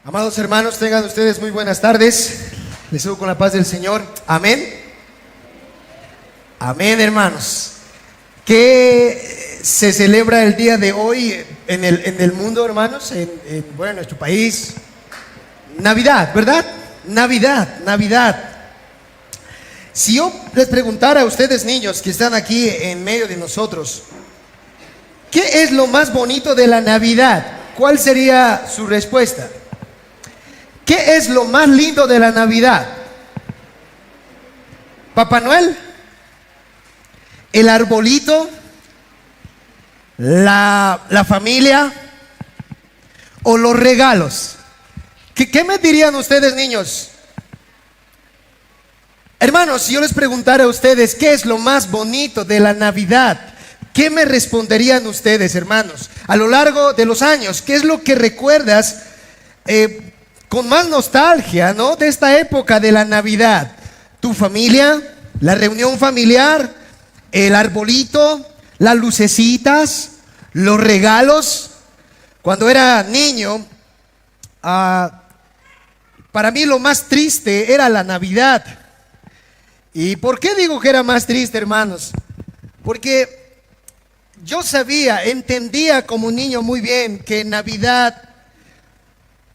Amados hermanos, tengan ustedes muy buenas tardes. Les saludo con la paz del Señor. Amén. Amén, hermanos. ¿Qué se celebra el día de hoy en el mundo, hermanos? En nuestro país. Navidad, ¿verdad? Navidad. Si yo les preguntara a ustedes, niños, que están aquí en medio de nosotros, ¿qué es lo más bonito de la Navidad? ¿Cuál sería su respuesta? ¿Qué es lo más lindo de la Navidad? ¿Papá Noel? ¿El arbolito? ¿La familia? ¿O los regalos? ¿Qué me dirían ustedes, niños? Hermanos, si yo les preguntara a ustedes qué es lo más bonito de la Navidad, ¿qué me responderían ustedes, hermanos? A lo largo de los años, ¿qué es lo que recuerdas con más nostalgia, ¿no? De esta época de la Navidad? ¿Tu familia? ¿La reunión familiar? ¿El arbolito? ¿Las lucecitas? ¿Los regalos? Cuando era niño, para mí lo más triste era la Navidad. ¿Y por qué digo que era más triste, hermanos? Porque yo entendía como niño muy bien que en Navidad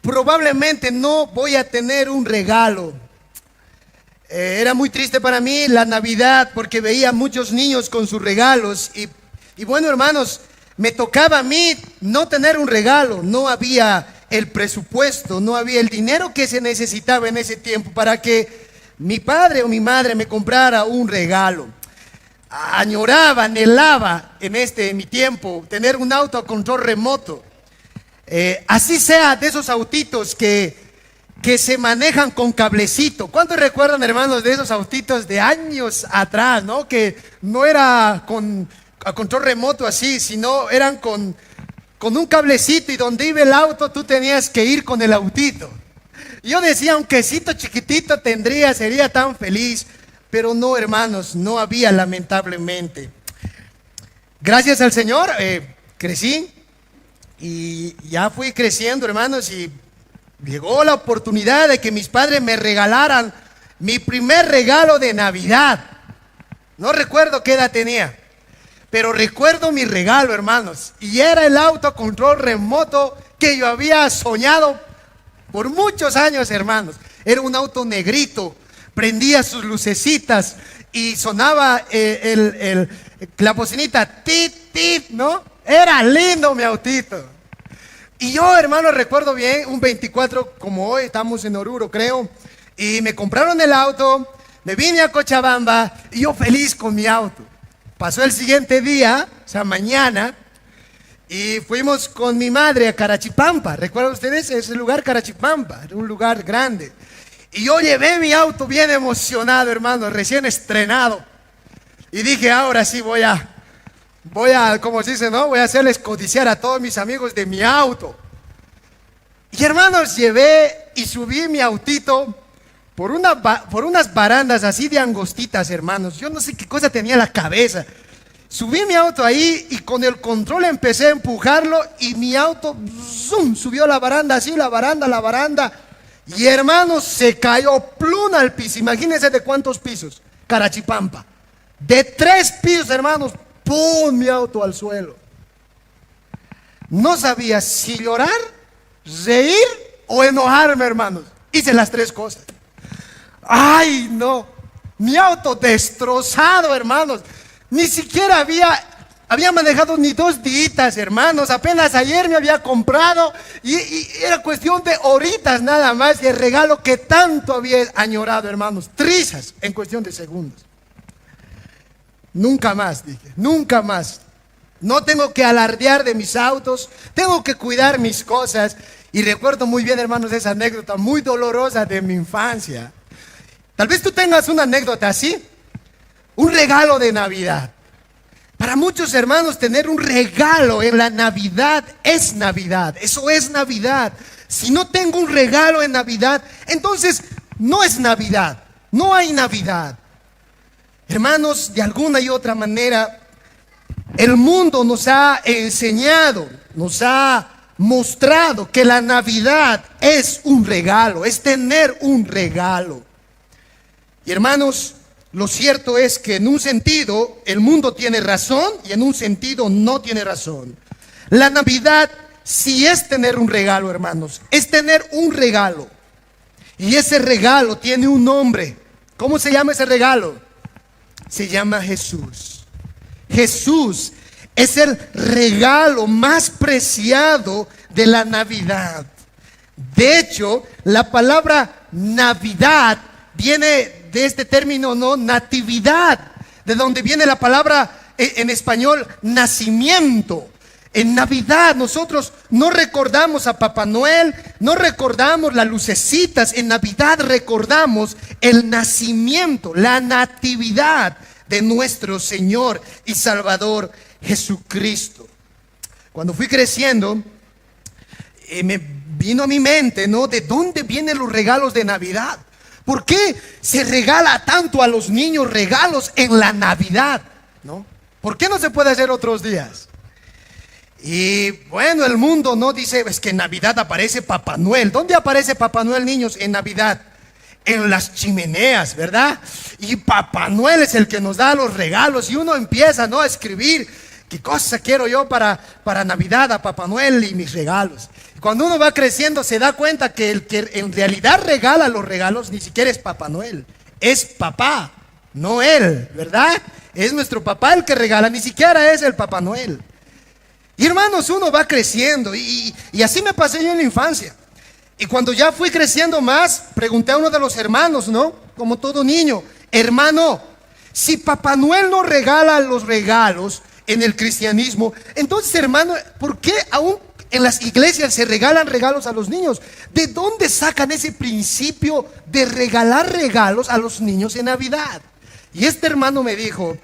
probablemente no voy a tener un regalo. Era muy triste para mí la Navidad porque veía muchos niños con sus regalos y bueno, hermanos, me tocaba a mí no tener un regalo. No había el presupuesto, no había el dinero que se necesitaba en ese tiempo para que mi padre o mi madre me comprara un regalo. Añoraba, anhelaba en mi tiempo tener un auto a control remoto. Así sea de esos autitos que se manejan con cablecito. ¿Cuántos recuerdan, hermanos, de esos autitos de años atrás, ¿no? Que no era a control remoto así, sino eran con un cablecito y donde iba el auto tú tenías que ir con el autito. Yo decía, un quesito chiquitito sería tan feliz, pero no, hermanos, no había, lamentablemente. Gracias al Señor, crecí y ya fui creciendo, hermanos, y llegó la oportunidad de que mis padres me regalaran mi primer regalo de Navidad. No recuerdo qué edad tenía, pero recuerdo mi regalo, hermanos, y era el auto a control remoto que yo había soñado por muchos años, hermanos. Era un auto negrito, prendía sus lucecitas y sonaba la bocinita, tit, tit, ¿no? Era lindo mi autito. Y yo, hermano, recuerdo bien, un 24 como hoy, estamos en Oruro, creo, y me compraron el auto, me vine a Cochabamba y yo feliz con mi auto. Pasó el siguiente día, o sea, mañana, y fuimos con mi madre a Carachipampa. ¿Recuerdan ustedes ese lugar, Carachipampa? Era un lugar grande. Y yo llevé mi auto bien emocionado, hermano, recién estrenado. Y dije, ahora sí voy a, como se dice, ¿no? Voy a hacerles codiciar a todos mis amigos de mi auto. Y hermanos, llevé y subí mi autito por unas barandas así de angostitas, hermanos. Yo no sé qué cosa tenía en la cabeza. Subí mi auto ahí y con el control empecé a empujarlo y mi auto zoom, subió la baranda, así la baranda. Y hermanos, se cayó plum al piso. Imagínense de cuántos pisos, Carachipampa. De 3 pisos, hermanos, ¡pum! Mi auto al suelo. No sabía si llorar, reír o enojarme, hermanos. Hice las 3 cosas. ¡Ay, no! Mi auto destrozado, hermanos. Ni siquiera había manejado ni 2 días, hermanos. Apenas ayer me había comprado y era cuestión de horitas nada más. Y el regalo que tanto había añorado, hermanos, trizas en cuestión de segundos. Nunca más, dije, nunca más. No tengo que alardear de mis autos, tengo que cuidar mis cosas. Y recuerdo muy bien, hermanos, esa anécdota muy dolorosa de mi infancia. Tal vez tú tengas una anécdota así. Un regalo de Navidad. Para muchos, hermanos, tener un regalo en la Navidad es Navidad. Eso es Navidad. Si no tengo un regalo en Navidad, entonces no es Navidad. No hay Navidad. Hermanos, de alguna y otra manera, el mundo nos ha enseñado, nos ha mostrado que la Navidad es un regalo, es tener un regalo. Y hermanos, lo cierto es que en un sentido el mundo tiene razón y en un sentido no tiene razón. La Navidad sí es tener un regalo, hermanos, es tener un regalo. Y ese regalo tiene un nombre. ¿Cómo se llama ese regalo? Se llama Jesús. Jesús es el regalo más preciado de la Navidad. De hecho, la palabra Navidad viene de este término, ¿no? Natividad, de donde viene la palabra en español nacimiento. En Navidad nosotros no recordamos a Papá Noel, no recordamos las lucecitas. En Navidad recordamos el nacimiento, la natividad de nuestro Señor y Salvador Jesucristo. Cuando fui creciendo, me vino a mi mente, ¿no? ¿De dónde vienen los regalos de Navidad? ¿Por qué se regala tanto a los niños regalos en la Navidad? ¿No? ¿Por qué no se puede hacer otros días? Y bueno, el mundo no dice, es que en Navidad aparece Papá Noel. ¿Dónde aparece Papá Noel, niños, en Navidad? En las chimeneas, ¿verdad? Y Papá Noel es el que nos da los regalos. Y uno empieza, ¿no?, a escribir, ¿qué cosa quiero yo para Navidad, a Papá Noel y mis regalos? Y cuando uno va creciendo se da cuenta que el que en realidad regala los regalos ni siquiera es Papá Noel, es Papá Noel, ¿verdad? Es nuestro papá el que regala, ni siquiera es el Papá Noel. Y hermanos, uno va creciendo y así me pasé yo en la infancia. Y cuando ya fui creciendo más, pregunté a uno de los hermanos, ¿no? Como todo niño, hermano, si Papá Noel no regala los regalos en el cristianismo, entonces, hermano, ¿por qué aún en las iglesias se regalan regalos a los niños? ¿De dónde sacan ese principio de regalar regalos a los niños en Navidad? Y este hermano me dijo,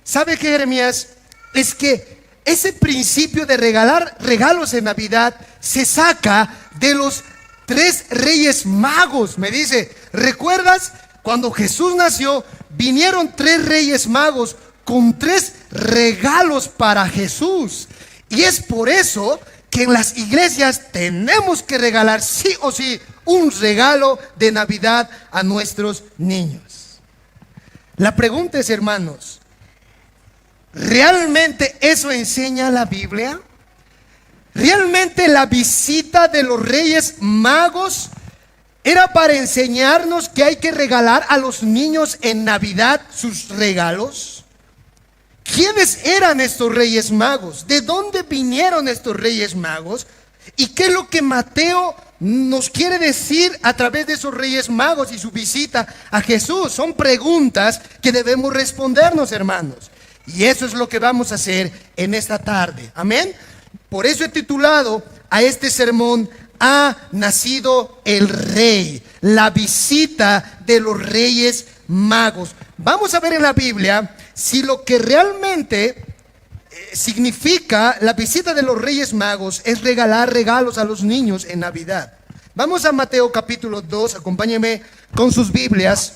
¿sabe qué, Jeremías? Es que ese principio de regalar regalos en Navidad se saca de los 3 reyes magos. Me dice, ¿recuerdas? Cuando Jesús nació, vinieron 3 reyes magos con 3 regalos para Jesús. Y es por eso que en las iglesias tenemos que regalar sí o sí un regalo de Navidad a nuestros niños. La pregunta es, hermanos, ¿realmente eso enseña la Biblia? ¿Realmente la visita de los Reyes Magos era para enseñarnos que hay que regalar a los niños en Navidad sus regalos? ¿Quiénes eran estos Reyes Magos? ¿De dónde vinieron estos Reyes Magos? ¿Y qué es lo que Mateo nos quiere decir a través de esos Reyes Magos y su visita a Jesús? Son preguntas que debemos respondernos, hermanos. Y eso es lo que vamos a hacer en esta tarde. Amén. Por eso he titulado a este sermón, ha nacido el Rey, la visita de los Reyes Magos. Vamos a ver en la Biblia si lo que realmente significa la visita de los Reyes Magos es regalar regalos a los niños en Navidad. Vamos a Mateo capítulo 2, acompáñenme con sus Biblias.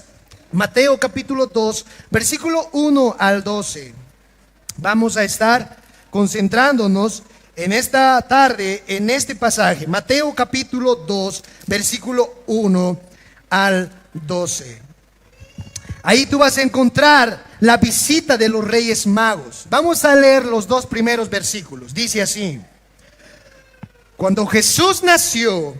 Mateo capítulo 2, versículo 1 al 12. Vamos a estar concentrándonos en esta tarde en este pasaje. Mateo capítulo 2, versículo 1 al 12. Ahí tú vas a encontrar la visita de los Reyes Magos. Vamos a leer los 2 primeros versículos. Dice así: cuando Jesús nació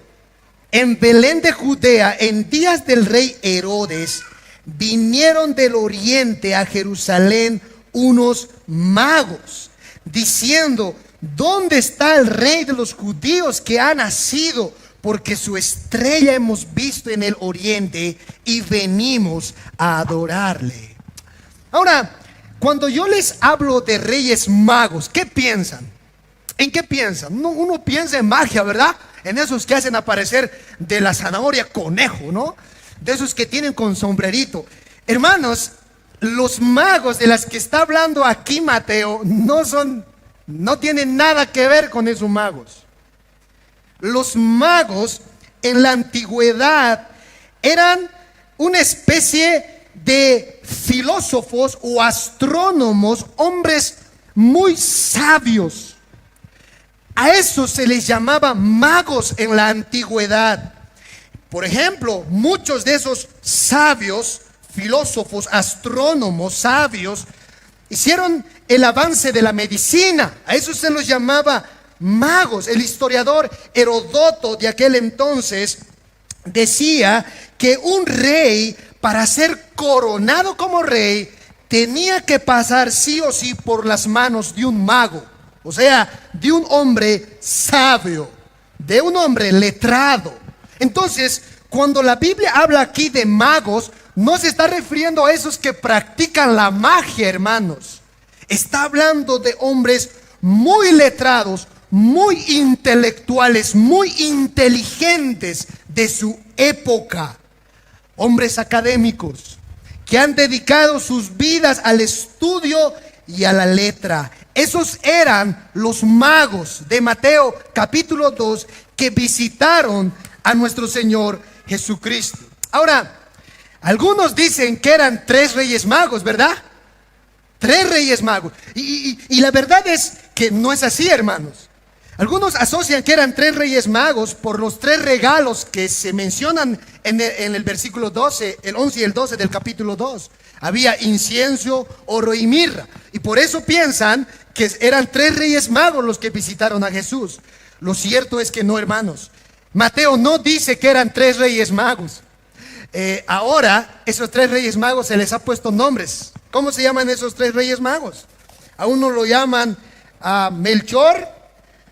en Belén de Judea, en días del rey Herodes, vinieron del oriente a Jerusalén unos magos, diciendo: ¿dónde está el rey de los judíos que ha nacido? Porque su estrella hemos visto en el oriente y venimos a adorarle. Ahora, cuando yo les hablo de Reyes Magos, ¿qué piensan? ¿En qué piensan? Uno piensa en magia, ¿verdad? En esos que hacen aparecer de la zanahoria conejo, ¿no? De esos que tienen con sombrerito. Hermanos, los magos de las que está hablando aquí Mateo no tienen nada que ver con esos magos. Los magos en la antigüedad eran una especie de filósofos o astrónomos, hombres muy sabios. A eso se les llamaba magos en la antigüedad. Por ejemplo, muchos de esos sabios, filósofos, astrónomos, sabios, hicieron el avance de la medicina. A eso se los llamaba magos. El historiador Heródoto de aquel entonces decía que un rey, para ser coronado como rey, tenía que pasar sí o sí por las manos de un mago, o sea, de un hombre sabio, de un hombre letrado. Entonces, cuando la Biblia habla aquí de magos, no se está refiriendo a esos que practican la magia, hermanos. Está hablando de hombres muy letrados, muy intelectuales, muy inteligentes de su época. Hombres académicos que han dedicado sus vidas al estudio y a la letra. Esos eran los magos de Mateo capítulo 2 que visitaron a nuestro Señor Jesucristo. Ahora, algunos dicen que eran 3 reyes magos, ¿verdad? 3 reyes magos. Y la verdad es que no es así, hermanos. Algunos asocian que eran 3 reyes magos por los 3 regalos que se mencionan en el versículo 12, el 11 y el 12 del capítulo 2. Había incienso, oro y mirra. Y por eso piensan que eran 3 reyes magos los que visitaron a Jesús. Lo cierto es que no, hermanos. Mateo no dice que eran 3 reyes magos. Ahora, esos 3 reyes magos se les ha puesto nombres. ¿Cómo se llaman esos 3 reyes magos? A uno lo llaman Melchor,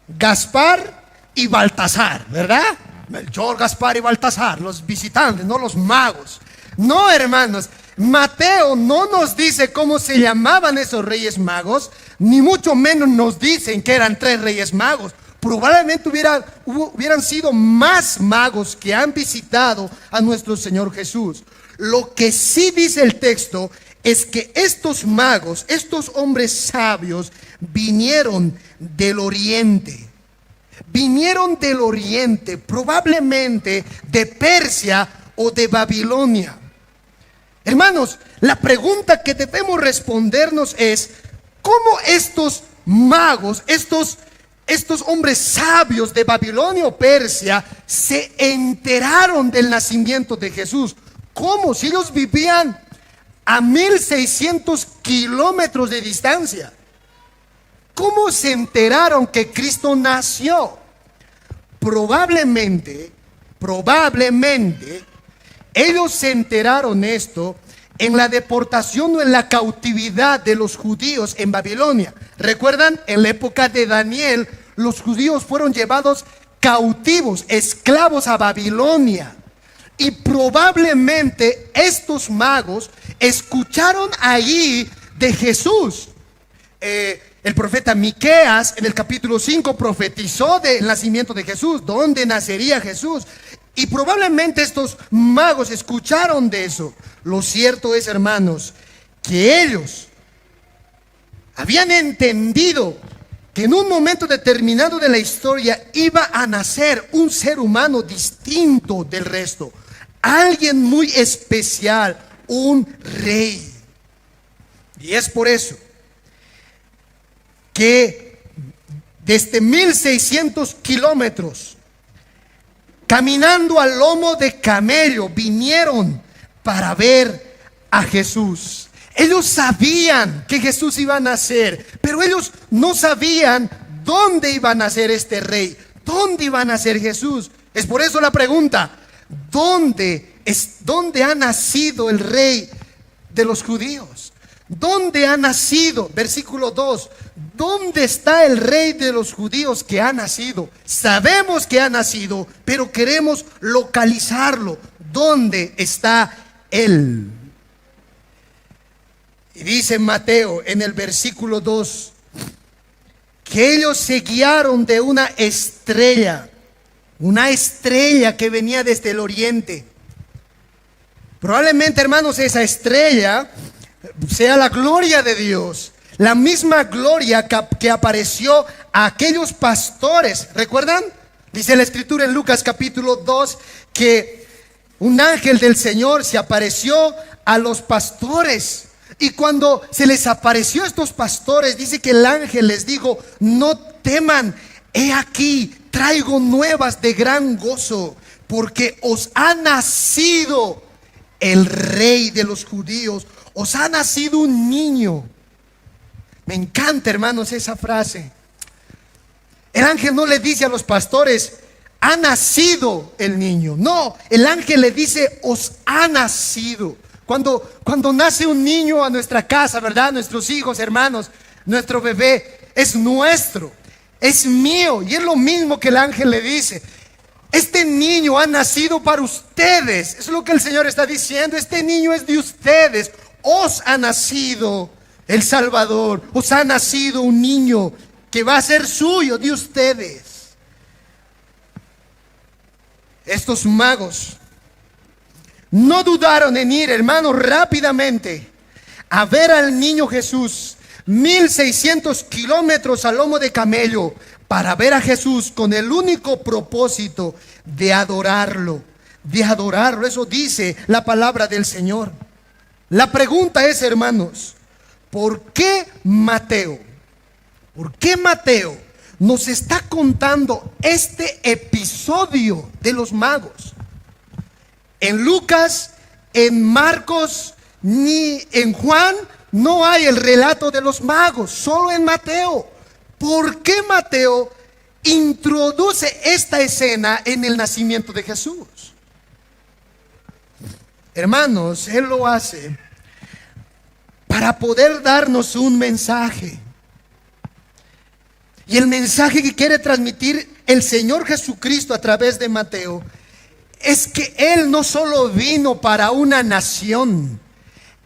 Gaspar y Baltasar, ¿verdad? Melchor, Gaspar y Baltasar, los visitantes, no los magos. No, hermanos, Mateo no nos dice cómo se llamaban esos reyes magos, ni mucho menos nos dicen que eran 3 reyes magos. Probablemente hubieran sido más magos que han visitado a nuestro Señor Jesús. Lo que sí dice el texto es que estos magos, estos hombres sabios, vinieron del oriente. Vinieron del oriente, probablemente de Persia o de Babilonia. Hermanos, la pregunta que debemos respondernos es: ¿cómo estos magos, estos hombres sabios de Babilonia o Persia se enteraron del nacimiento de Jesús? ¿Cómo? Si ellos vivían a 1600 kilómetros de distancia. ¿Cómo se enteraron que Cristo nació? Probablemente, ellos se enteraron esto en la deportación o en la cautividad de los judíos en Babilonia. ¿Recuerdan? En la época de Daniel, los judíos fueron llevados cautivos, esclavos a Babilonia. Y probablemente estos magos escucharon allí de Jesús. El profeta Miqueas en el capítulo 5 profetizó del nacimiento de Jesús, dónde nacería Jesús. Y probablemente estos magos escucharon de eso. Lo cierto es, hermanos, que ellos habían entendido que en un momento determinado de la historia iba a nacer un ser humano distinto del resto. Alguien muy especial, un rey. Y es por eso que desde 1600 kilómetros, caminando al lomo de camello, vinieron para ver a Jesús. Ellos sabían que Jesús iba a nacer, pero ellos no sabían dónde iba a nacer este rey, dónde iba a nacer Jesús. Es por eso la pregunta: ¿dónde ha nacido el rey de los judíos? ¿Dónde ha nacido? Versículo 2. ¿Dónde está el rey de los judíos que ha nacido? Sabemos que ha nacido, pero queremos localizarlo. ¿Dónde está él? Y dice Mateo en el versículo 2 que ellos se guiaron de una estrella que venía desde el oriente. Probablemente, hermanos, esa estrella sea la gloria de Dios, la misma gloria que apareció a aquellos pastores. ¿Recuerdan? Dice la escritura en Lucas capítulo 2 que un ángel del Señor se apareció a los pastores. Y cuando se les apareció a estos pastores, dice que el ángel les dijo: no teman, he aquí, traigo nuevas de gran gozo, porque os ha nacido el Rey de los judíos, os ha nacido un niño. Me encanta, hermanos, esa frase. El ángel no le dice a los pastores, ha nacido el niño. No, el ángel le dice, os ha nacido. Cuando nace un niño a nuestra casa, ¿verdad? Nuestros hijos, hermanos, nuestro bebé es nuestro, es mío. Y es lo mismo que el ángel le dice. Este niño ha nacido para ustedes. Es lo que el Señor está diciendo. Este niño es de ustedes. Os ha nacido el Salvador. Os ha nacido un niño que va a ser suyo, de ustedes. Estos magos no dudaron en ir, hermanos, rápidamente a ver al niño Jesús. 1600 kilómetros a lomo de camello para ver a Jesús, con el único propósito de adorarlo. De adorarlo, eso dice la palabra del Señor. La pregunta es, hermanos, ¿por qué Mateo? ¿Por qué Mateo nos está contando este episodio de los magos? En Lucas, en Marcos, ni en Juan no hay el relato de los magos, solo en Mateo. ¿Por qué Mateo introduce esta escena en el nacimiento de Jesús? Hermanos, él lo hace para poder darnos un mensaje. Y el mensaje que quiere transmitir el Señor Jesucristo a través de Mateo es que Él no solo vino para una nación,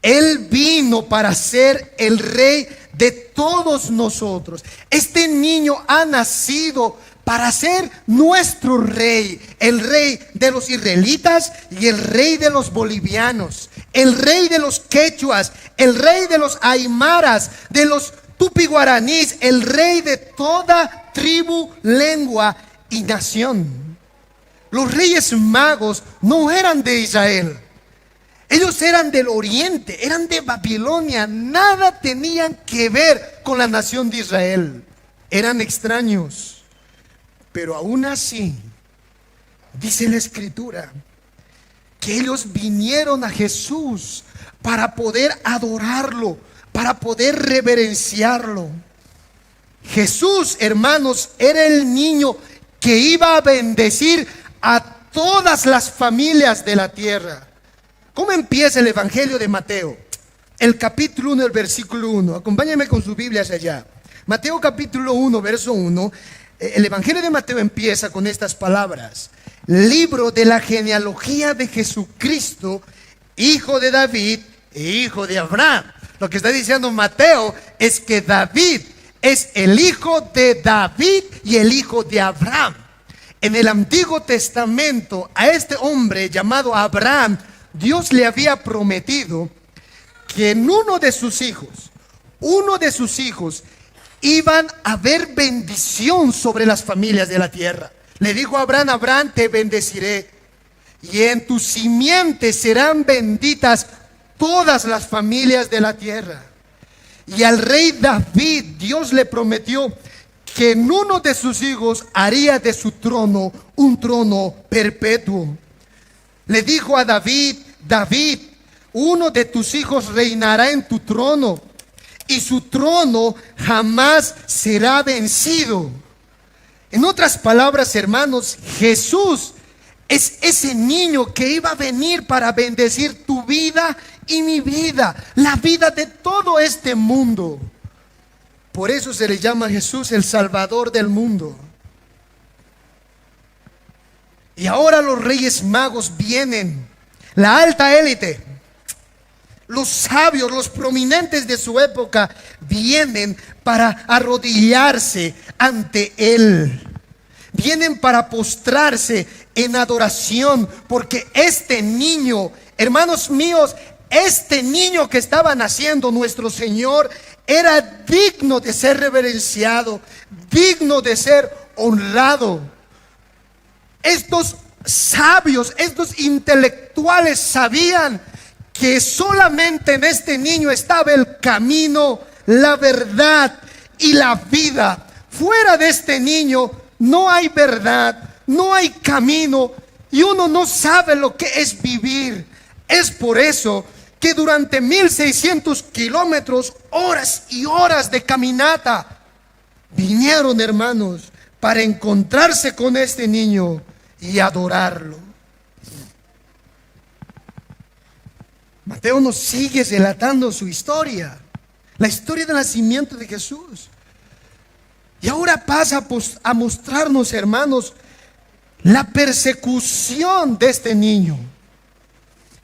Él vino para ser el Rey de todos nosotros. Este niño ha nacido para ser nuestro Rey, el Rey de los israelitas y el Rey de los bolivianos, el Rey de los quechuas, el Rey de los aymaras, de los tupi-guaraníes, el Rey de toda tribu, lengua y nación. Los reyes magos no eran de Israel. Ellos eran del oriente, eran de Babilonia. Nada tenían que ver con la nación de Israel. Eran extraños. Pero aún así, dice la Escritura, que ellos vinieron a Jesús para poder adorarlo, para poder reverenciarlo. Jesús, hermanos, era el niño que iba a bendecir a todas las familias de la tierra. ¿Cómo empieza el Evangelio de Mateo? El capítulo 1, el versículo 1. Acompáñenme con sus Biblias allá. Mateo capítulo 1, verso 1. El Evangelio de Mateo empieza con estas palabras: libro de la genealogía de Jesucristo, hijo de David e hijo de Abraham. Lo que está diciendo Mateo es que David es el hijo de David y el hijo de Abraham. En el Antiguo Testamento, a este hombre llamado Abraham, Dios le había prometido que en uno de sus hijos iban a haber bendición sobre las familias de la tierra. Le dijo a Abraham: Abraham, te bendeciré, y en tu simiente serán benditas todas las familias de la tierra. Y al rey David, Dios le prometió que en uno de sus hijos haría de su trono un trono perpetuo. Le dijo a David: David, uno de tus hijos reinará en tu trono, y su trono jamás será vencido. En otras palabras, hermanos, Jesús es ese niño que iba a venir para bendecir tu vida y mi vida, la vida de todo este mundo. Por eso se le llama a Jesús el Salvador del mundo. Y ahora los reyes magos vienen, la alta élite, los sabios, los prominentes de su época, vienen para arrodillarse ante Él. Vienen para postrarse en adoración, porque este niño, hermanos míos, este niño que estaba naciendo, nuestro Señor, era digno de ser reverenciado, digno de ser honrado. Estos sabios, estos intelectuales sabían que solamente en este niño estaba el camino, la verdad y la vida. Fuera de este niño no hay verdad, no hay camino y uno no sabe lo que es vivir. Es por eso que durante 1600 kilómetros, horas y horas de caminata, vinieron, hermanos, para encontrarse con este niño y adorarlo. Mateo nos sigue relatando su historia, la historia del nacimiento de Jesús. Y ahora pasa a mostrarnos, hermanos, la persecución de este niño.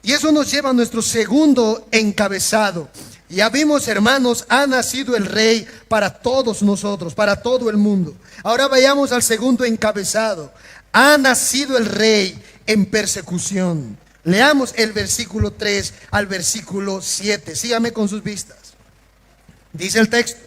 Y eso nos lleva a nuestro segundo encabezado. Ya vimos, hermanos, ha nacido el rey para todos nosotros, para todo el mundo. Ahora vayamos al segundo encabezado. Ha nacido el rey en persecución. Leamos el versículo 3 al versículo 7. Sígame con sus vistas. Dice el texto: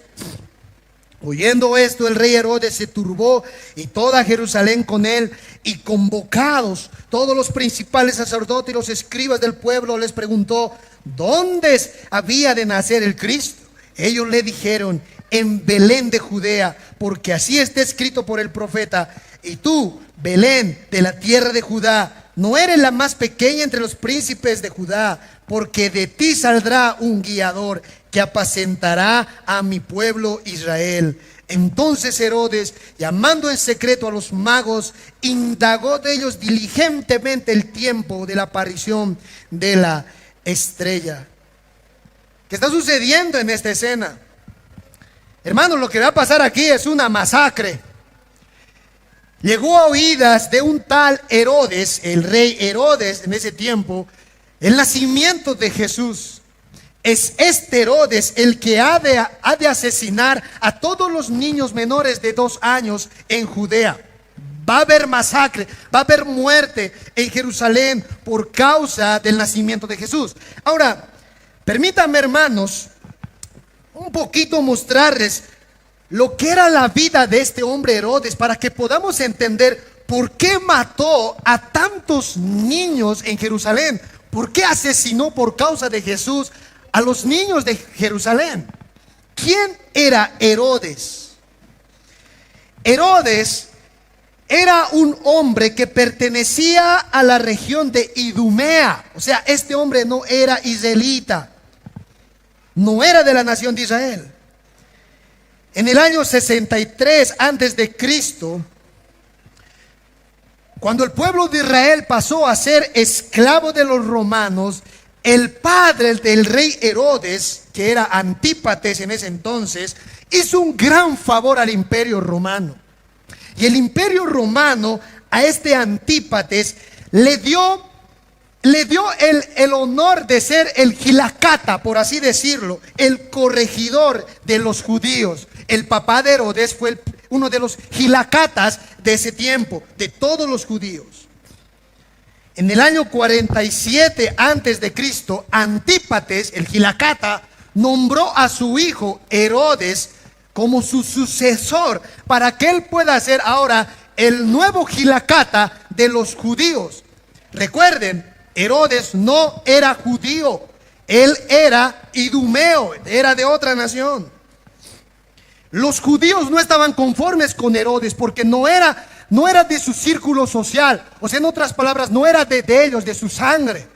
oyendo esto, el rey Herodes se turbó y toda Jerusalén con él, y convocados todos los principales sacerdotes y los escribas del pueblo, les preguntó dónde había de nacer el Cristo. Ellos le dijeron: en Belén de Judea, porque así está escrito por el profeta: y tú, Belén, de la tierra de Judá, no eres la más pequeña entre los príncipes de Judá, porque de ti saldrá un guiador que apacentará a mi pueblo Israel. Entonces Herodes, llamando en secreto a los magos, indagó de ellos diligentemente el tiempo de la aparición de la estrella. ¿Qué está sucediendo en esta escena? Hermanos, lo que va a pasar aquí es una masacre. Llegó a oídas de un tal Herodes, el rey Herodes en ese tiempo, el nacimiento de Jesús. Es este Herodes el que ha de asesinar a todos los niños menores de 2 años en Judea. Va a haber masacre, va a haber muerte en Jerusalén por causa del nacimiento de Jesús. Ahora, permítanme, hermanos, un poquito mostrarles lo que era la vida de este hombre Herodes, para que podamos entender por qué mató a tantos niños en Jerusalén. ¿Por qué asesinó por causa de Jesús a los niños de Jerusalén? ¿Quién era Herodes? Herodes era un hombre que pertenecía a la región de Idumea. O sea, este hombre no era israelita, no era de la nación de Israel. En el año 63 antes de Cristo, cuando el pueblo de Israel pasó a ser esclavo de los romanos, el padre del rey Herodes, que era Antípates en ese entonces, hizo un gran favor al imperio romano. Y el imperio romano a este Antípates le dio el honor de ser el gilacata, por así decirlo, el corregidor de los judíos. El papá de Herodes fue uno de los gilacatas de ese tiempo, de todos los judíos. En el año 47 antes de Cristo, Antípates, el gilacata, nombró a su hijo Herodes como su sucesor, para que él pueda ser ahora el nuevo gilacata de los judíos. Recuerden, Herodes no era judío, él era idumeo, era de otra nación. Los judíos no estaban conformes con Herodes porque no era de su círculo social. O sea, en otras palabras, no era de ellos, de su sangre.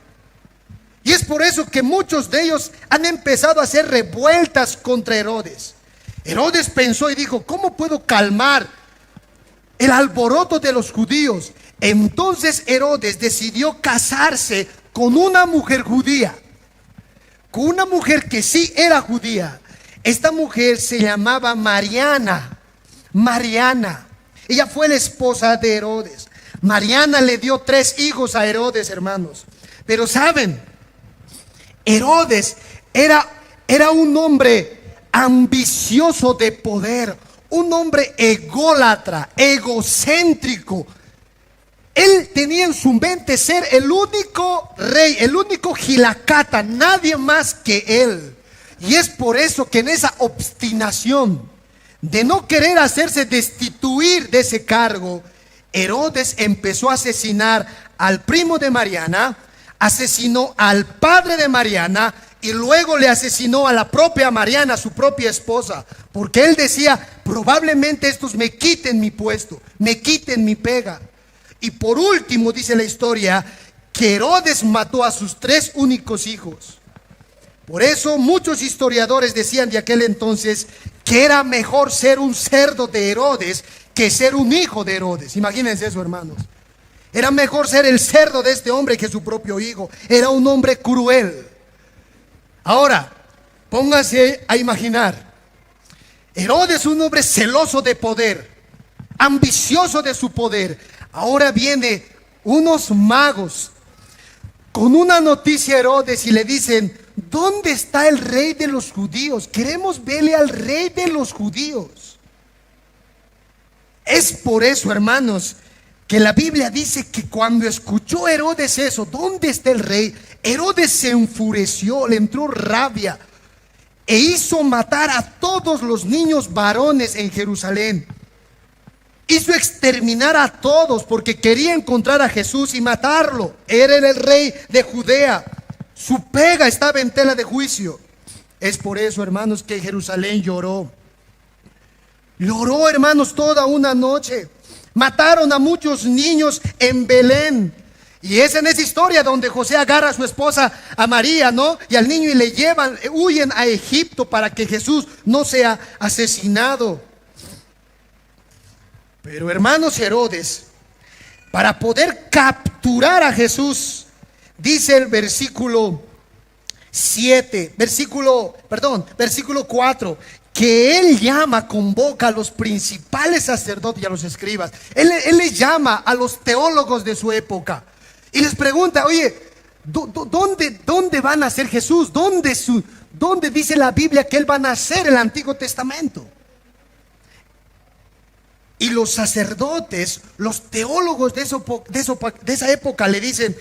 Y es por eso que muchos de ellos han empezado a hacer revueltas contra Herodes. Herodes pensó y dijo: ¿cómo puedo calmar el alboroto de los judíos? Entonces Herodes decidió casarse con una mujer judía, con una mujer que sí era judía. Esta mujer se llamaba Mariana. Ella fue la esposa de Herodes. Mariana le dio 3 hijos a Herodes, hermanos. Pero saben, Herodes era un hombre ambicioso de poder, un hombre ególatra, egocéntrico. Él tenía en su mente ser el único rey, el único gilacata, nadie más que él. Y es por eso que en esa obstinación de no querer hacerse destituir de ese cargo, Herodes empezó a asesinar al primo de Mariana, asesinó al padre de Mariana y luego le asesinó a la propia Mariana, su propia esposa, porque él decía, probablemente estos me quiten mi puesto, me quiten mi pega. Y por último, dice la historia, que Herodes mató a sus 3 únicos hijos. Por eso muchos historiadores decían de aquel entonces que era mejor ser un cerdo de Herodes que ser un hijo de Herodes. Imagínense eso, hermanos. Era mejor ser el cerdo de este hombre que su propio hijo. Era un hombre cruel. Ahora, pónganse a imaginar. Herodes, un hombre celoso de poder, ambicioso de su poder. Ahora viene unos magos con una noticia a Herodes y le dicen, ¿dónde está el rey de los judíos? Queremos verle al rey de los judíos. Es por eso, hermanos, que la Biblia dice que cuando escuchó Herodes eso, ¿dónde está el rey? Herodes se enfureció, le entró rabia e hizo matar a todos los niños varones en Jerusalén. Hizo exterminar a todos porque quería encontrar a Jesús y matarlo. Era el rey de Judea. Su pega estaba en tela de juicio. Es por eso, hermanos, que Jerusalén lloró. Lloró, hermanos, toda una noche. Mataron a muchos niños en Belén. Y es en esa historia donde José agarra a su esposa, a María, ¿no? Y al niño y le llevan, huyen a Egipto para que Jesús no sea asesinado. Pero hermanos, Herodes, para poder capturar a Jesús, dice el versículo 4, que él convoca a los principales sacerdotes y a los escribas. Él les llama a los teólogos de su época y les pregunta, oye, ¿dónde va a nacer Jesús? ¿Dónde dice la Biblia que él va a nacer el Antiguo Testamento? Y los sacerdotes, los teólogos de esa época le dicen,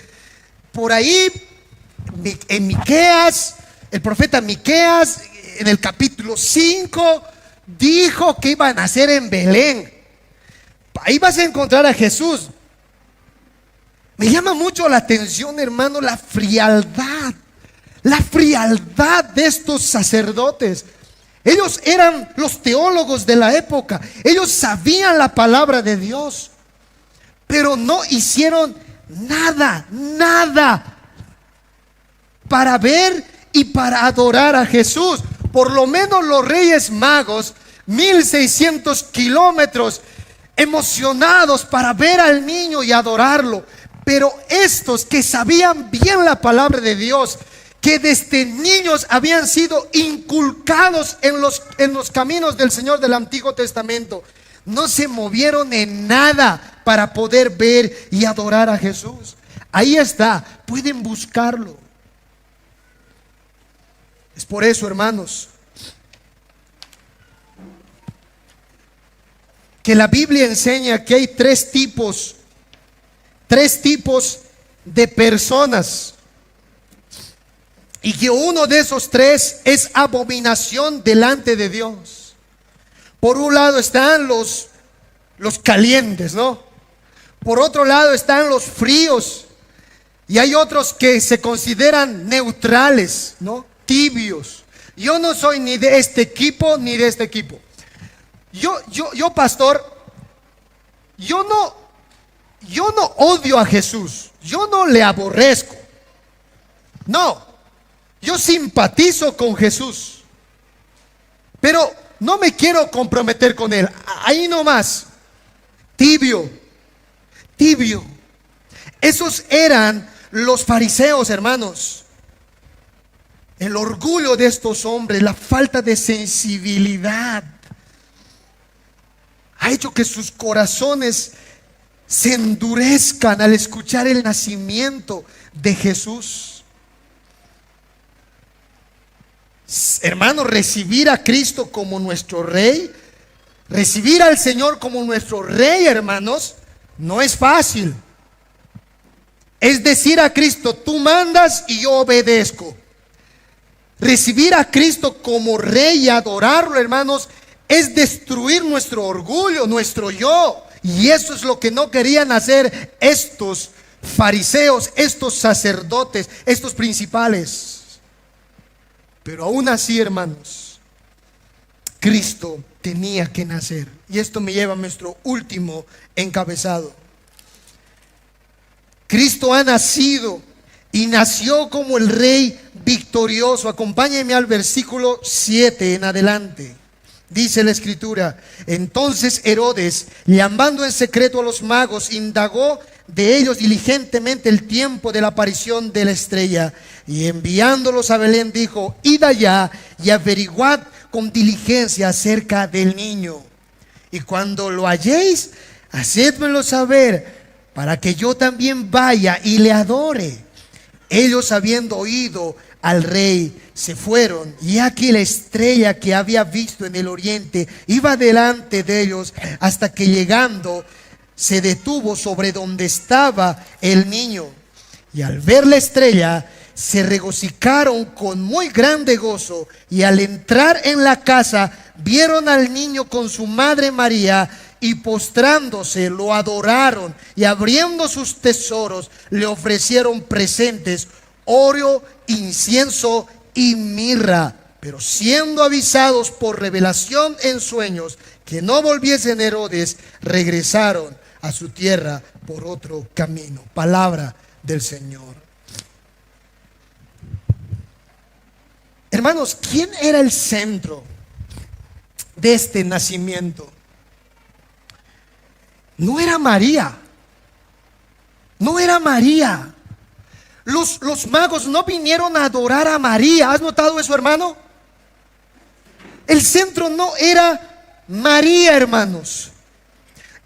por ahí en Miqueas, el profeta Miqueas, en el capítulo 5, dijo que iba a nacer en Belén. Ahí vas a encontrar a Jesús. Me llama mucho la atención, hermano, la frialdad de estos sacerdotes. Ellos eran los teólogos de la época. Ellos sabían la palabra de Dios, pero no hicieron nada para ver y para adorar a Jesús. Por lo menos los reyes magos, 1600 kilómetros, emocionados para ver al niño y adorarlo. Pero estos que sabían bien la palabra de Dios, que desde niños habían sido inculcados en los caminos del Señor del Antiguo Testamento, no se movieron en nada para poder ver y adorar a Jesús. Ahí está, pueden buscarlo. Es por eso, hermanos, que la Biblia enseña que hay tres tipos de personas, y que uno de esos 3 es abominación delante de Dios. Por un lado están los calientes, ¿no? Por otro lado están los fríos, y hay otros que se consideran neutrales, ¿no? Tibios. Yo no soy ni de este equipo ni de este equipo. Yo pastor, yo no odio a Jesús, yo no le aborrezco, no. Yo simpatizo con Jesús, pero no me quiero comprometer con Él. Ahí nomás, tibio. Esos eran los fariseos, hermanos. El orgullo de estos hombres, la falta de sensibilidad, ha hecho que sus corazones se endurezcan al escuchar el nacimiento de Jesús. Hermanos, recibir a Cristo como nuestro Rey, recibir al Señor como nuestro Rey, hermanos, no es fácil. Es decir a Cristo, tú mandas y yo obedezco. Recibir a Cristo como Rey y adorarlo, hermanos, es destruir nuestro orgullo, nuestro yo. Y eso es lo que no querían hacer estos fariseos, estos sacerdotes, estos principales. Pero aún así, hermanos, Cristo tenía que nacer. Y esto me lleva a nuestro último encabezado. Cristo ha nacido y nació como el Rey victorioso. Acompáñenme al versículo 7 en adelante. Dice la Escritura: entonces Herodes, llamando en secreto a los magos, indagó de ellos diligentemente el tiempo de la aparición de la estrella, y enviándolos a Belén dijo: id allá y averiguad con diligencia acerca del niño, y cuando lo halléis, hacedmelo saber, para que yo también vaya y le adore. Ellos, habiendo oído al rey, se fueron, y aquí la estrella que había visto en el oriente iba delante de ellos, hasta que llegando se detuvo sobre donde estaba el niño. Y al ver la estrella se regocijaron con muy grande gozo, y al entrar en la casa vieron al niño con su madre María, y postrándose lo adoraron, y abriendo sus tesoros le ofrecieron presentes: oro, incienso y mirra. Pero siendo avisados por revelación en sueños que no volviesen Herodes, regresaron a su tierra por otro camino. Palabra del Señor. Hermanos, ¿quién era el centro de este nacimiento? No era María. No era María. Los magos no vinieron a adorar a María. ¿Has notado eso, hermano? El centro no era María, hermanos.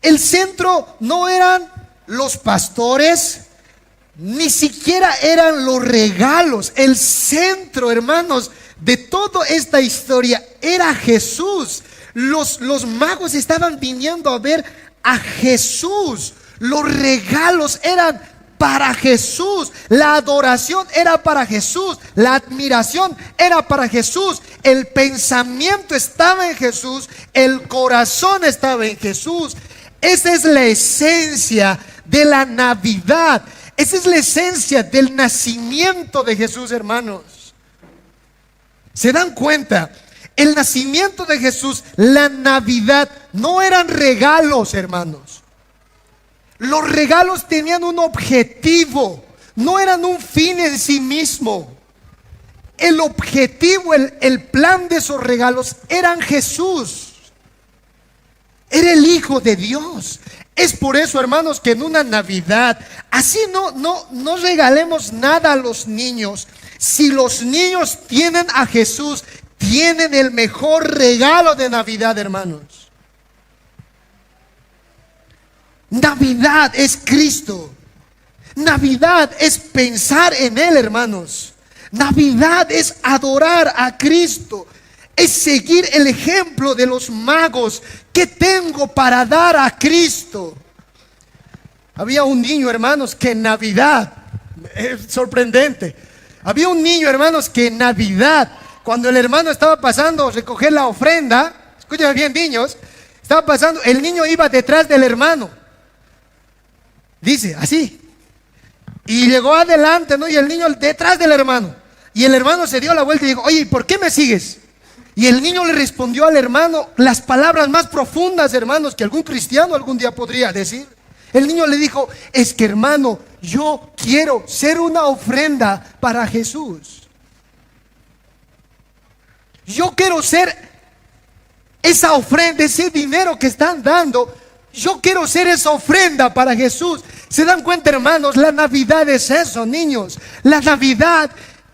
El centro no eran los pastores, ni siquiera eran los regalos. El centro, hermanos, de toda esta historia era Jesús. Los magos estaban viniendo a ver a Jesús. Los regalos eran para Jesús, la adoración era para Jesús, la admiración era para Jesús, el pensamiento estaba en Jesús, el corazón estaba en Jesús. Esa es la esencia de la Navidad. Esa es la esencia del nacimiento de Jesús, hermanos. ¿Se dan cuenta? El nacimiento de Jesús, la Navidad, no eran regalos, hermanos. Los regalos tenían un objetivo, no eran un fin en sí mismo. El objetivo, el plan de esos regalos eran Jesús. Era el Hijo de Dios. Es por eso, hermanos, que en una Navidad, así no regalemos nada a los niños. Si los niños tienen a Jesús, tienen el mejor regalo de Navidad, hermanos. Navidad es Cristo. Navidad es pensar en Él, hermanos. Navidad es adorar a Cristo. Es seguir el ejemplo de los magos. ¿Qué tengo para dar a Cristo? Había un niño, hermanos, que en Navidad, es sorprendente. Había un niño, hermanos, que en Navidad, cuando el hermano estaba pasando a recoger la ofrenda, escuchen bien, niños, estaba pasando, el niño iba detrás del hermano. Dice así. Y llegó adelante, ¿no? Y el niño detrás del hermano. Y el hermano se dio la vuelta y dijo: oye, ¿por qué me sigues? Y el niño le respondió al hermano las palabras más profundas, hermanos, que algún cristiano algún día podría decir. El niño le dijo: es que, hermano, yo quiero ser una ofrenda para Jesús. Yo quiero ser esa ofrenda, ese dinero que están dando. Yo quiero ser esa ofrenda para Jesús. ¿Se dan cuenta, hermanos? La Navidad es eso, niños. La Navidad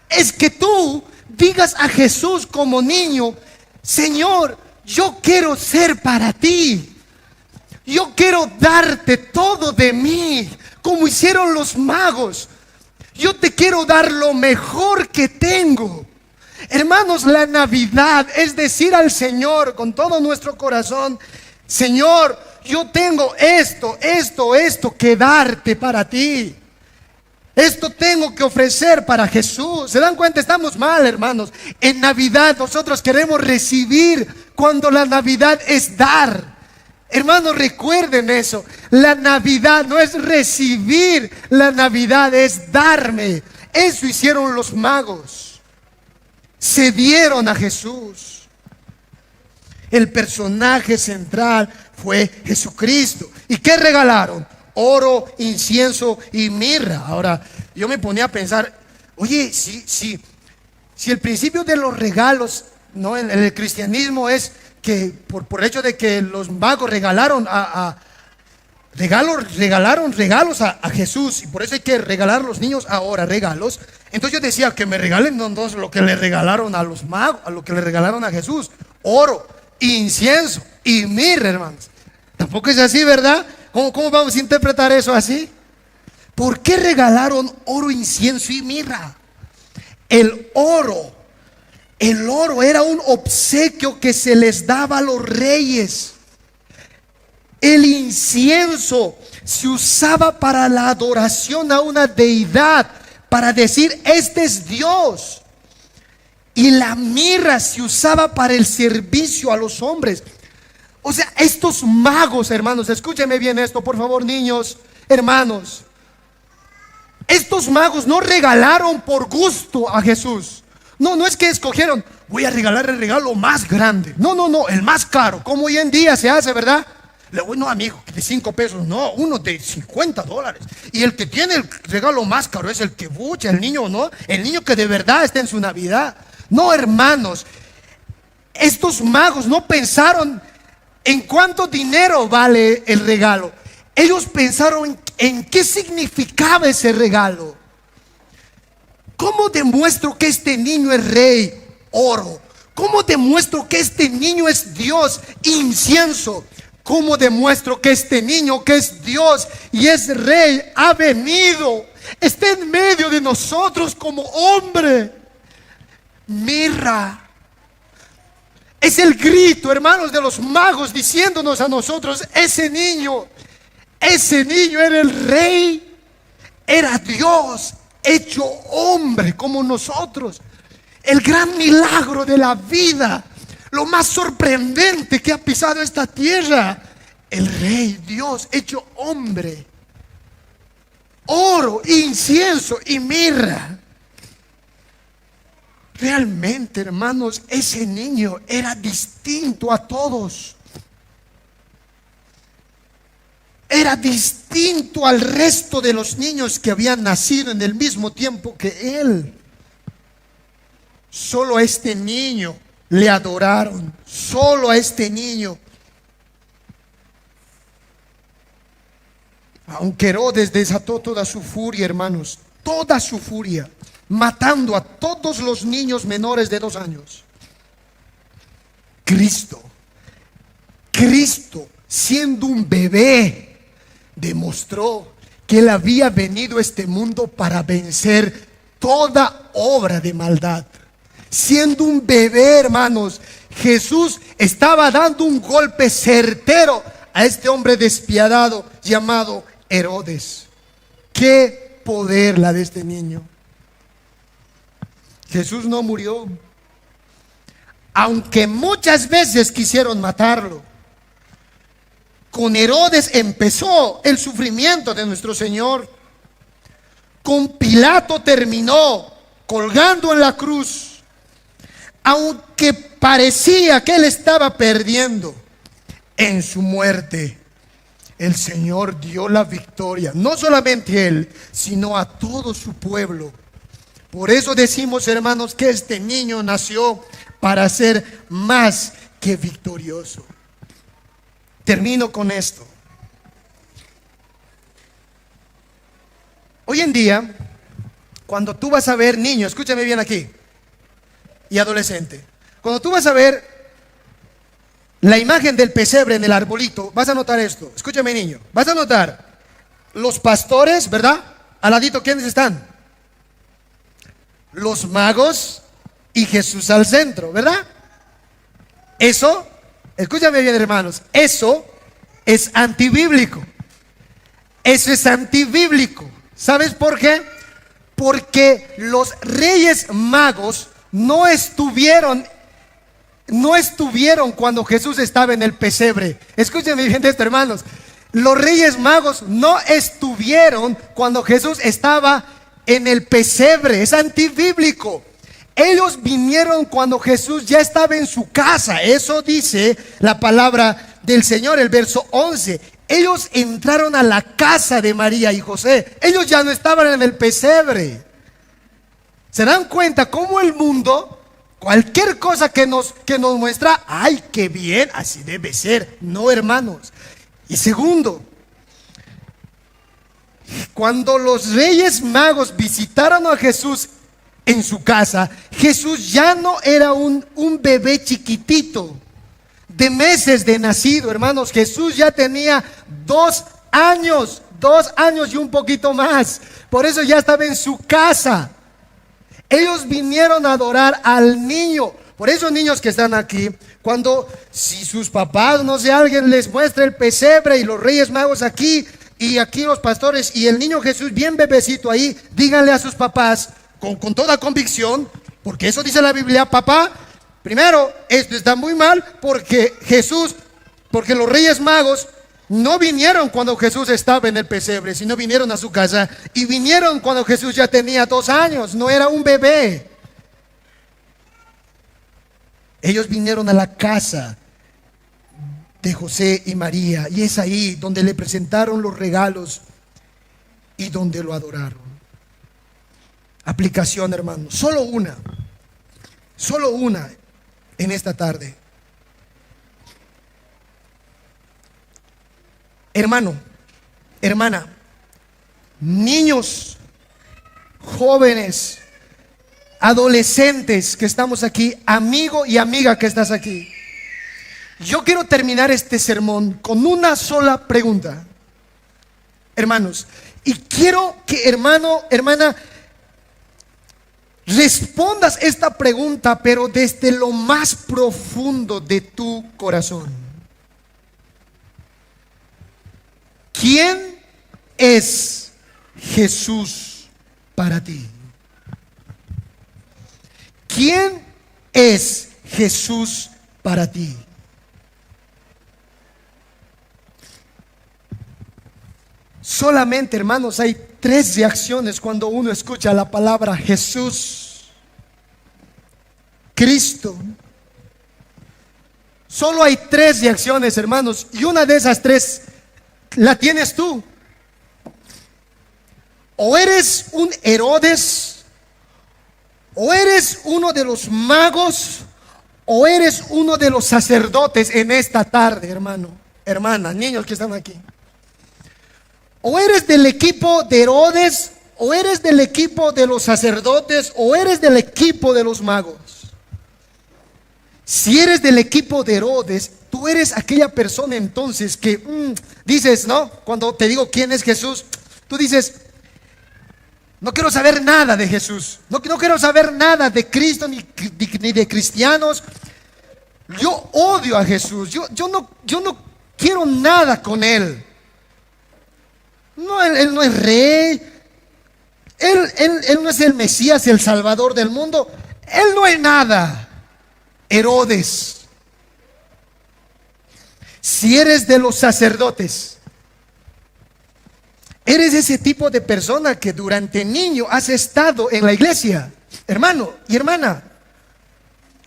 es que tú digas a Jesús como niño: Señor, yo quiero ser para ti. Yo quiero darte todo de mí, como hicieron los magos. Yo te quiero dar lo mejor que tengo. Hermanos, la Navidad es decir al Señor con todo nuestro corazón: Señor, yo tengo esto que darte para ti. Esto tengo que ofrecer para Jesús. ¿Se dan cuenta? Estamos mal, hermanos. En Navidad nosotros queremos recibir, cuando la Navidad es dar. Hermanos, recuerden eso. La Navidad no es recibir, la Navidad es darme. Eso hicieron los magos. se dieron a Jesús. El personaje central fue Jesucristo. ¿Y qué regalaron? Oro, incienso y mirra. Ahora, yo me ponía a pensar, oye, si el principio de los regalos, ¿no?, en el cristianismo es que por el hecho de que los magos regalaron regalos a Jesús, y por eso hay que regalar a los niños ahora regalos. Entonces yo decía que me regalen lo que le regalaron a los magos, a lo que le regalaron a Jesús: oro, incienso y mirra, hermanos. Tampoco es así, ¿verdad? ¿Cómo vamos a interpretar eso así? ¿Por qué regalaron oro, incienso y mirra? El oro era un obsequio que se les daba a los reyes. El incienso se usaba para la adoración a una deidad, para decir, este es Dios. Y la mirra se usaba para el servicio a los hombres. O sea, estos magos, hermanos, escúchenme bien esto, por favor, niños, hermanos. Estos magos no regalaron por gusto a Jesús. No es que escogieron, voy a regalar el regalo más grande. No, el más caro, como hoy en día se hace, ¿verdad? No, amigo, de 5 pesos, no, uno de $50. Y el que tiene el regalo más caro es el que bucha, el niño, ¿no? El niño que de verdad está en su Navidad. No, hermanos, estos magos no pensaron en cuánto dinero vale el regalo. Ellos pensaron en qué significaba ese regalo. ¿Cómo demuestro que este niño es rey? Oro. ¿Cómo demuestro que este niño es Dios? Incienso. ¿Cómo demuestro que este niño, que es Dios y es rey, ha venido, está en medio de nosotros como hombre? Mirra. Es el grito, hermanos, de los magos diciéndonos a nosotros: ese niño era el rey, era Dios hecho hombre como nosotros. El gran milagro de la vida, lo más sorprendente que ha pisado esta tierra: el rey Dios hecho hombre. Oro, incienso y mirra. Realmente, hermanos, ese niño era distinto a todos. Era distinto al resto de los niños que habían nacido en el mismo tiempo que él. Solo a este niño le adoraron, solo a este niño. Aunque Herodes desató toda su furia, hermanos, toda su furia, matando a todos los niños menores de 2 años, Cristo, siendo un bebé, demostró que él había venido a este mundo para vencer toda obra de maldad. Siendo un bebé, hermanos, Jesús estaba dando un golpe certero a este hombre despiadado llamado Herodes. Qué poder la de este niño. Jesús no murió, aunque muchas veces quisieron matarlo. Con Herodes empezó el sufrimiento de nuestro Señor. Con Pilato terminó colgando en la cruz. Aunque parecía que él estaba perdiendo, en su muerte el Señor dio la victoria, no solamente él, sino a todo su pueblo. Por eso decimos, hermanos, que este niño nació para ser más que victorioso. Termino con esto. Hoy en día, cuando tú vas a ver, niño, escúchame bien aquí, y adolescente, cuando tú vas a ver la imagen del pesebre en el arbolito, vas a notar esto. Escúchame, niño, vas a notar los pastores, ¿verdad? Al ladito, ¿quiénes están? Los magos y Jesús al centro, ¿verdad? Eso, escúchame bien, hermanos, eso es antibíblico. Eso es antibíblico. ¿Sabes por qué? Porque los reyes magos no estuvieron cuando Jesús estaba en el pesebre. Escúchenme bien esto, hermanos. Los reyes magos no estuvieron cuando Jesús estaba en el pesebre. Es antibíblico. Ellos vinieron cuando Jesús ya estaba en su casa. Eso dice la palabra del Señor, el verso 11. Ellos entraron a la casa de María y José. Ellos ya no estaban en el pesebre. ¿Se dan cuenta cómo el mundo, cualquier cosa que nos muestra, ay, qué bien, así debe ser? No, hermanos. Y segundo, cuando los reyes magos visitaron a Jesús en su casa, Jesús ya no era un bebé chiquitito de meses de nacido, hermanos. Jesús ya tenía 2 años y un poquito más. Por eso ya estaba en su casa. Ellos vinieron a adorar al niño. Por eso, niños que están aquí, si sus papás, no sé, alguien les muestra el pesebre y los reyes magos aquí, y aquí los pastores, y el niño Jesús bien bebecito ahí, díganle a sus papás con toda convicción, porque eso dice la Biblia: papá, primero, esto está muy mal, porque los reyes magos no vinieron cuando Jesús estaba en el pesebre, sino vinieron a su casa, y vinieron cuando Jesús ya tenía 2 años, no era un bebé. Ellos vinieron a la casa de José y María, y es ahí donde le presentaron los regalos y donde lo adoraron. Aplicación, hermano, solo una en esta tarde. Hermano, hermana, niños, jóvenes, adolescentes que estamos aquí, amigo y amiga que estás aquí, yo quiero terminar este sermón con una sola pregunta, hermanos, y quiero que, hermano, hermana, respondas esta pregunta, pero desde lo más profundo de tu corazón. ¿Quién es Jesús para ti? ¿Quién es Jesús para ti? Solamente, hermanos, hay 3 reacciones cuando uno escucha la palabra Jesús, Cristo. Solo hay 3 reacciones, hermanos, y una de esas 3 la tienes tú. O eres un Herodes, o eres uno de los magos, o eres uno de los sacerdotes en esta tarde, hermano, hermana, niños que están aquí. O eres del equipo de Herodes, o eres del equipo de los sacerdotes, o eres del equipo de los magos. Si eres del equipo de Herodes, tú eres aquella persona entonces que dices, ¿no? Cuando te digo quién es Jesús, tú dices: no quiero saber nada de Jesús, no quiero saber nada de Cristo ni de cristianos. Yo odio a Jesús, yo no quiero nada con Él. No, él no es rey, él no es el Mesías, el Salvador del mundo, Él no es nada. Herodes. Si eres de los sacerdotes, eres ese tipo de persona que durante niño has estado en la iglesia, hermano y hermana,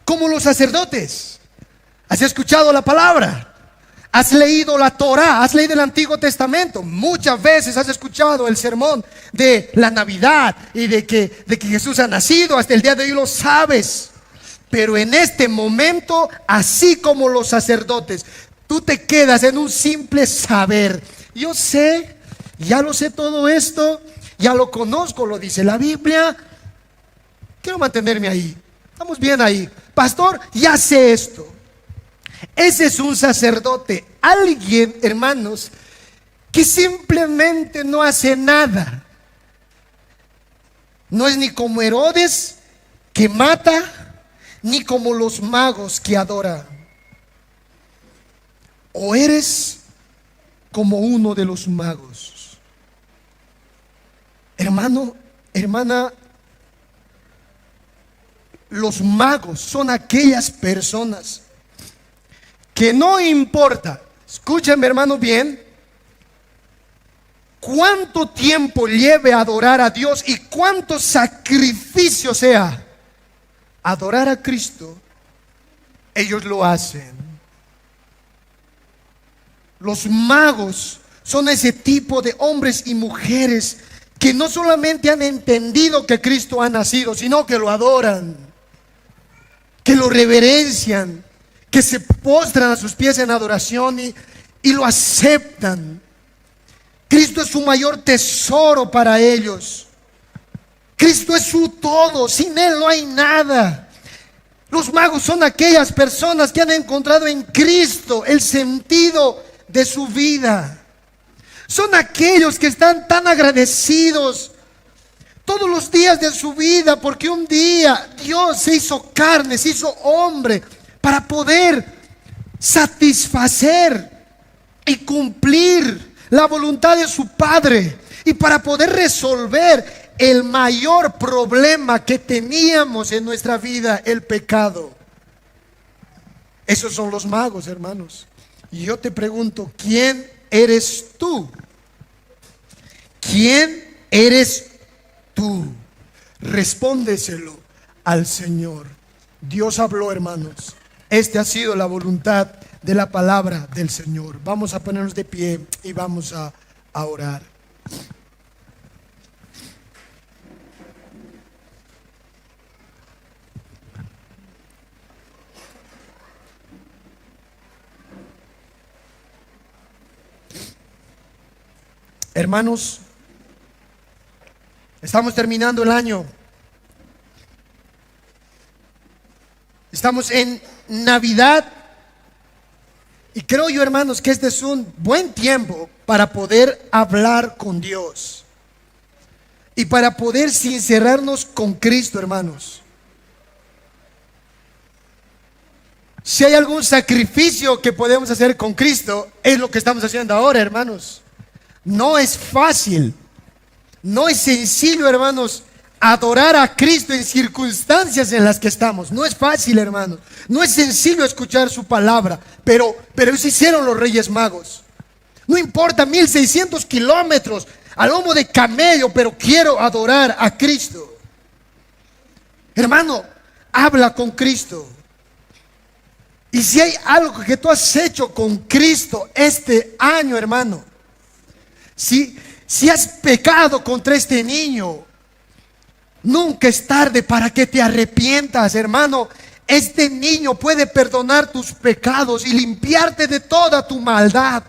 como los sacerdotes. Has escuchado la palabra, has leído la Torá, has leído el Antiguo Testamento. Muchas veces has escuchado el sermón de la Navidad y de que Jesús ha nacido. Hasta el día de hoy lo sabes. Pero en este momento, así como los sacerdotes, tú te quedas en un simple saber. Yo sé, ya lo sé todo esto, ya lo conozco, lo dice la Biblia. Quiero mantenerme ahí. Estamos bien ahí. Pastor, ya sé esto. Ese es un sacerdote, alguien, hermanos, que simplemente no hace nada. No es ni como Herodes, que mata, ni como los magos que adoran. O eres como uno de los magos. Hermano, hermana, los magos son aquellas personas que no importa, escúchenme, hermano, bien, cuánto tiempo lleve a adorar a Dios y cuánto sacrificio sea, adorar a Cristo, ellos lo hacen. Los magos son ese tipo de hombres y mujeres que no solamente han entendido que Cristo ha nacido, sino que lo adoran, que lo reverencian, que se postran a sus pies en adoración y lo aceptan. Cristo es su mayor tesoro para ellos. Cristo es su todo, sin Él no hay nada. Los magos son aquellas personas que han encontrado en Cristo el sentido de su vida. Son aquellos que están tan agradecidos todos los días de su vida, porque un día Dios se hizo carne, se hizo hombre para poder satisfacer y cumplir la voluntad de su Padre y para poder resolver el mayor problema que teníamos en nuestra vida, el pecado. Esos son los magos, hermanos. Y yo te pregunto, ¿quién eres tú? ¿Quién eres tú? Respóndeselo al Señor. Dios habló, hermanos. Esta ha sido la voluntad de la palabra del Señor. Vamos a ponernos de pie y vamos a orar. Hermanos, estamos terminando el año. Estamos en Navidad. Y creo yo, hermanos, que este es un buen tiempo para poder hablar con Dios. Y para poder sincerarnos con Cristo, hermanos. Si hay algún sacrificio que podemos hacer con Cristo, es lo que estamos haciendo ahora, hermanos. No es fácil, no es sencillo, hermanos, adorar a Cristo en circunstancias en las que estamos. No es fácil, hermanos. No es sencillo escuchar su palabra, pero eso hicieron los Reyes Magos. No importa 1600 kilómetros a lomo de camello, pero quiero adorar a Cristo. Hermano, habla con Cristo. Y si hay algo que tú has hecho con Cristo este año, hermano, si has pecado contra este niño, nunca es tarde para que te arrepientas, hermano. Este niño puede perdonar tus pecados y limpiarte de toda tu maldad.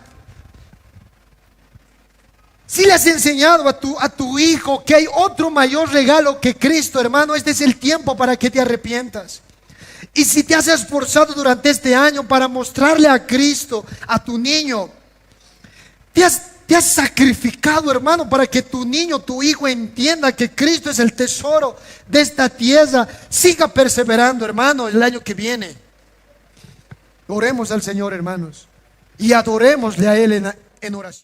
Si le has enseñado a tu hijo que hay otro mayor regalo que Cristo, hermano, este es el tiempo para que te arrepientas. Y si te has esforzado durante este año para mostrarle a Cristo a tu niño, te has sacrificado, hermano, para que tu niño, tu hijo entienda que Cristo es el tesoro de esta tierra. Siga perseverando, hermano, el año que viene. Oremos al Señor, hermanos, y adorémosle a Él en oración.